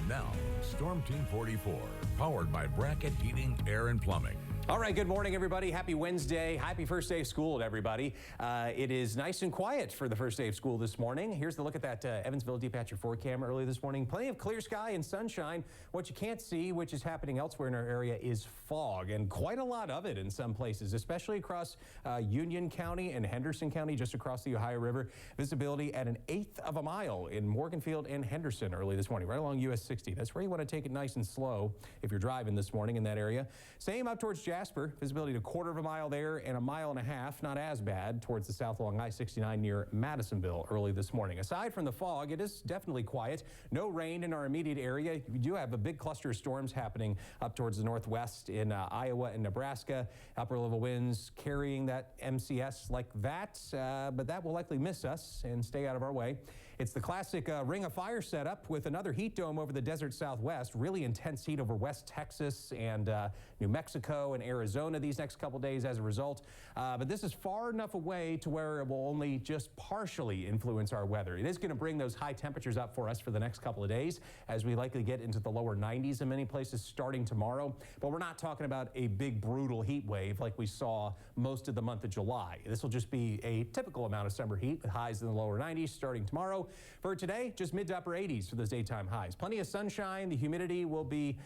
Now, Storm Team 44, powered by Bracket Heating, Air, and Plumbing. All right, good morning, everybody. Happy Wednesday. Happy first day of school to everybody. It is nice and quiet for the first day of school this morning. Here's the look at that Evansville Deep-Patcher 4 cam early this morning. Plenty of clear sky and sunshine. What you can't see, which is happening elsewhere in our area, is fog, and quite a lot of it in some places, especially across Union County and Henderson County, just across the Ohio River. Visibility at 1/8 of a mile in Morganfield and Henderson early this morning, right along US 60. That's where you want to take it nice and slow if you're driving this morning in that area. Same up towards Jasper. Visibility to 1/4 of a mile there and 1.5 miles, not as bad, towards the south along I-69 near Madisonville early this morning. Aside from the fog, it is definitely quiet. No rain in our immediate area. We do have a big cluster of storms happening up towards the northwest in Iowa and Nebraska. Upper level winds carrying that MCS like that, but that will likely miss us and stay out of our way. It's the classic ring of fire setup with another heat dome over the desert southwest. Really intense heat over West Texas and New Mexico and Arizona these next couple days as a result. But this is far enough away to where it will only just partially influence our weather. It is going to bring those high temperatures up for us for the next couple of days as we likely get into the lower 90s in many places starting tomorrow. But we're not talking about a big brutal heat wave like we saw most of the month of July. This will just be a typical amount of summer heat with highs in the lower 90s starting tomorrow. For today, just mid to upper 80s for those daytime highs. Plenty of sunshine. The humidity will be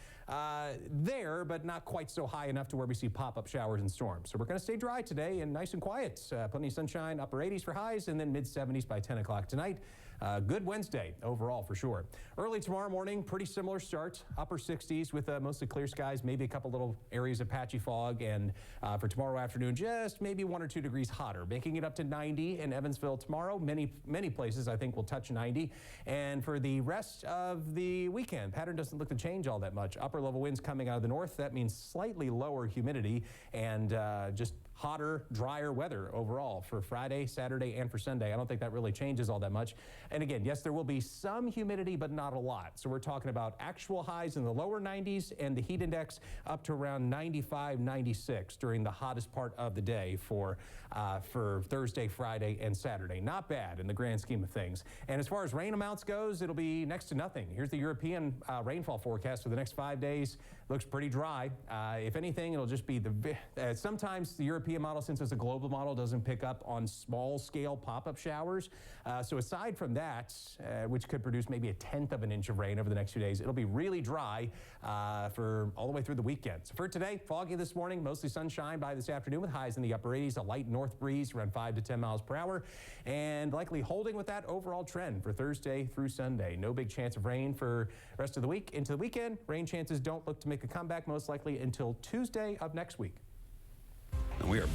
there, but not quite so high enough to where we see pop-up showers and storms. So we're going to stay dry today and nice and quiet. Plenty of sunshine, upper 80s for highs, and then mid-70s by 10 o'clock tonight. Good Wednesday overall for sure. Early tomorrow morning, pretty similar start. Upper 60s with mostly clear skies, maybe a couple little areas of patchy fog. And for tomorrow afternoon, just maybe 1 or 2 degrees hotter, making it up to 90 in Evansville tomorrow. Many places I think will touch 90. And for the rest of the weekend, pattern doesn't look to change all that much. Upper level winds coming out of the north. That means slightly lower humidity and just hotter, drier weather overall for Friday, Saturday, and for Sunday. I don't think that really changes all that much. And again, yes, there will be some humidity, but not a lot. So we're talking about actual highs in the lower 90s and the heat index up to around 95, 96 during the hottest part of the day for Thursday, Friday, and Saturday. Not bad in the grand scheme of things. And as far as rain amounts goes, it'll be next to nothing. Here's the European rainfall forecast for the next 5 days. Looks pretty dry. If anything, it'll just be sometimes the European model, since it's a global model, doesn't pick up on small scale pop-up showers. So aside from that, which could produce maybe 1/10 of an inch of rain over the next few days, it'll be really dry for all the way through the weekend. So for today, foggy this morning, mostly sunshine by this afternoon with highs in the upper 80s, a light north breeze around 5 to 10 miles per hour, and likely holding with that overall trend for Thursday through Sunday. No big chance of rain for the rest of the week. Into the weekend, rain chances don't look to make a comeback most likely until Tuesday of next week. We are